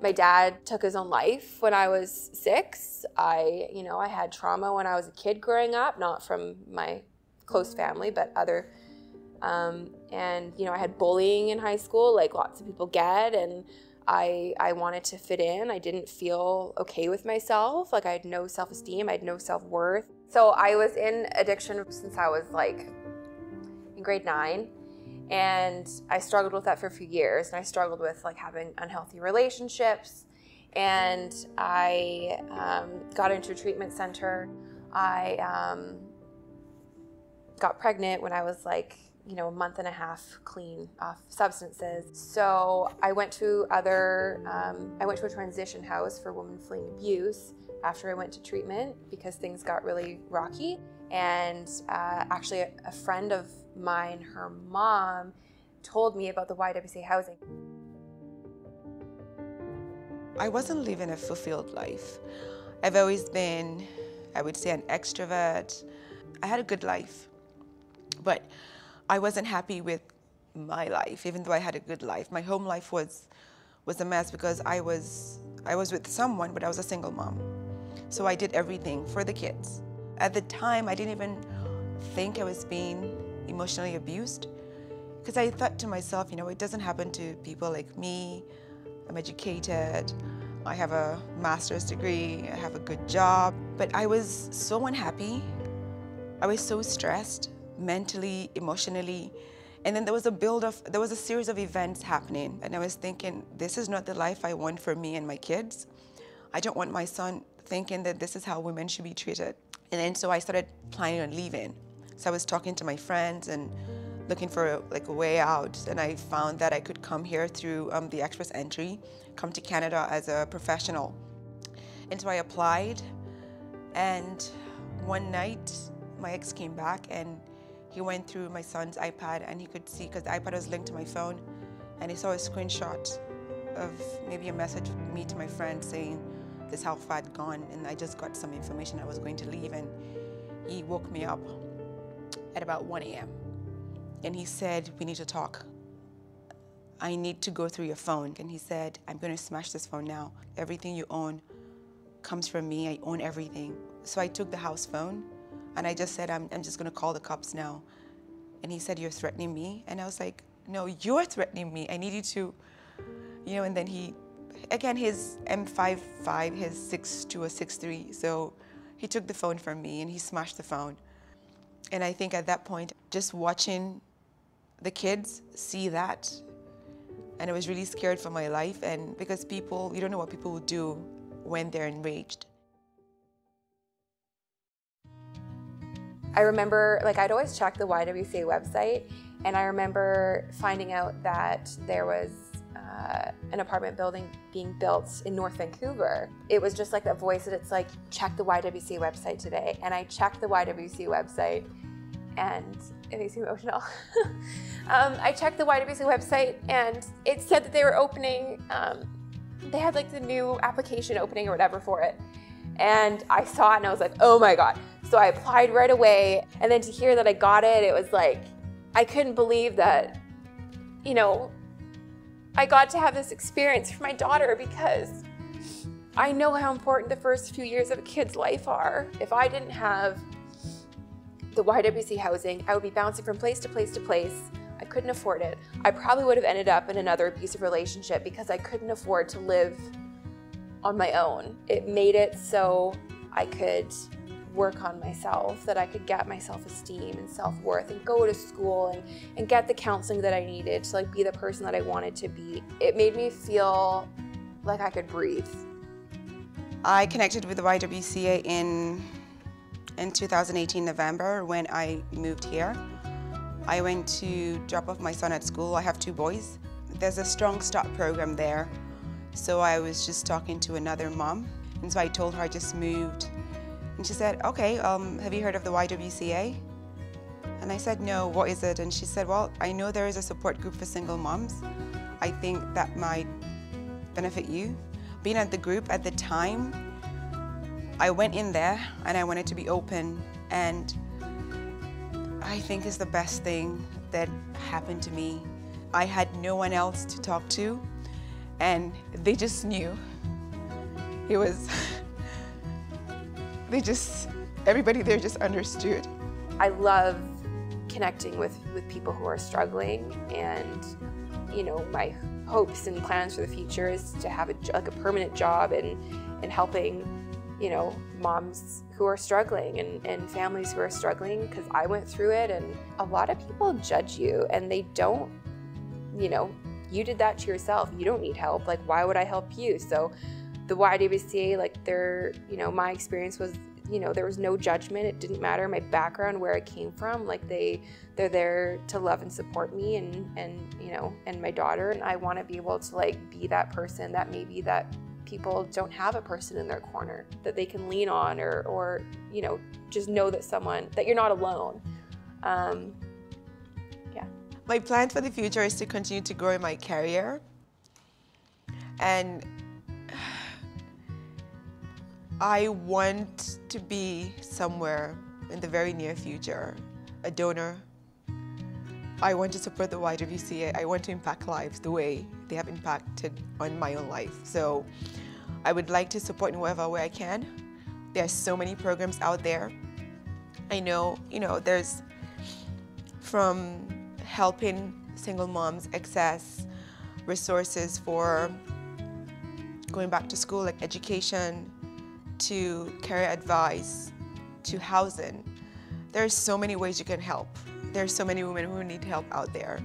My dad took his own life when I was 6. I had trauma when I was a kid growing up, not from my close family, but other. I had bullying in high school, like lots of people get, and I wanted to fit in. I didn't feel okay with myself. Like I had no self-esteem, I had no self-worth. So I was in addiction since I was like in grade 9. And I struggled with that for a few years, and I struggled with like having unhealthy relationships, and I got into a treatment center. I got pregnant when I was like, a month and a half clean off substances. So I went to a transition house for women fleeing abuse after I went to treatment because things got really rocky. And actually a friend of mine, her mom, told me about the YWCA housing. I wasn't living a fulfilled life. I've always been, I would say, an extrovert. I had a good life, but I wasn't happy with my life, even though I had a good life. My home life was a mess because I was with someone, but I was a single mom. So I did everything for the kids. At the time, I didn't even think I was being emotionally abused because I thought to myself, it doesn't happen to people like me. I'm educated, I have a master's degree, I have a good job, but I was so unhappy. I was so stressed, mentally, emotionally, and then there was a series of events happening, and I was thinking, this is not the life I want for me and my kids. I don't want my son thinking that this is how women should be treated. And then so I started planning on leaving. So I was talking to my friends and looking for a way out, and I found that I could come here through the express entry, come to Canada as a professional. And so I applied, and one night my ex came back and he went through my son's iPad, and he could see, because the iPad was linked to my phone, and he saw a screenshot of maybe a message from me to my friend saying this how far I'd gone, and I just got some information I was going to leave, and he woke me up at about 1 a.m. and he said, we need to talk. I need to go through your phone. And he said, I'm going to smash this phone now. Everything you own comes from me. I own everything. So I took the house phone and I just said, I'm just going to call the cops now. And he said, you're threatening me? And I was like, no, you're threatening me. I need you to, and then he, again, his M55, his 6'2" or 6'3". So he took the phone from me and he smashed the phone. And I think at that point, just watching the kids see that, and I was really scared for my life, and because people, you don't know what people will do when they're enraged. I remember, I'd always check the YWCA website, and I remember finding out that there was an apartment building being built in North Vancouver. It was just like that voice that it's like, check the YWCA website today. And I checked the YWCA website, and it makes me emotional. I checked the YWCA website, and it said that they were opening, they had the new application opening or whatever for it. And I saw it and I was like, oh my God. So I applied right away. And then to hear that I got it, it was like, I couldn't believe that, I got to have this experience for my daughter, because I know how important the first few years of a kid's life are. If I didn't have the YWCA housing, I would be bouncing from place to place to place. I couldn't afford it. I probably would have ended up in another abusive relationship because I couldn't afford to live on my own. It made it so I could work on myself, that I could get my self-esteem and self-worth and go to school and get the counseling that I needed to be the person that I wanted to be. It made me feel like I could breathe. I connected with the YWCA in 2018 November when I moved here. I went to drop off my son at school. I have 2 boys. There's a Strong Start program there. So I was just talking to another mom, and so I told her I just moved. And she said, okay, have you heard of the YWCA? And I said, no, what is it? And she said, well, I know there is a support group for single moms. I think that might benefit you. Being at the group at the time, I went in there and I wanted to be open, and I think it's the best thing that happened to me. I had no one else to talk to, and they just knew. It was, everybody there just understood. I love connecting with people who are struggling, and you know, my hopes and plans for the future is to have a permanent job and helping, you know, moms who are struggling and families who are struggling, because I went through it, and a lot of people judge you and they don't, you know, you did that to yourself. You don't need help. Like, why would I help you? So the YWCA, like, you know, my experience was, you know, there was no judgment. It didn't matter my background, where I came from. Like, they're there to love and support me and you know, and my daughter. And I want to be able to like be that person that maybe that people don't have a person in their corner that they can lean on, or you know, just know that you're not alone. Yeah. My plan for the future is to continue to grow in my career, and I want to be somewhere in the very near future a donor. I want to support the YWCA. I want to impact lives the way they have impacted on my own life. So I would like to support in whatever way I can. There are so many programs out there. I know, you know, there's from helping single moms access resources for going back to school, like education, to career advice, to housing. There are so many ways you can help. There are so many women who need help out there.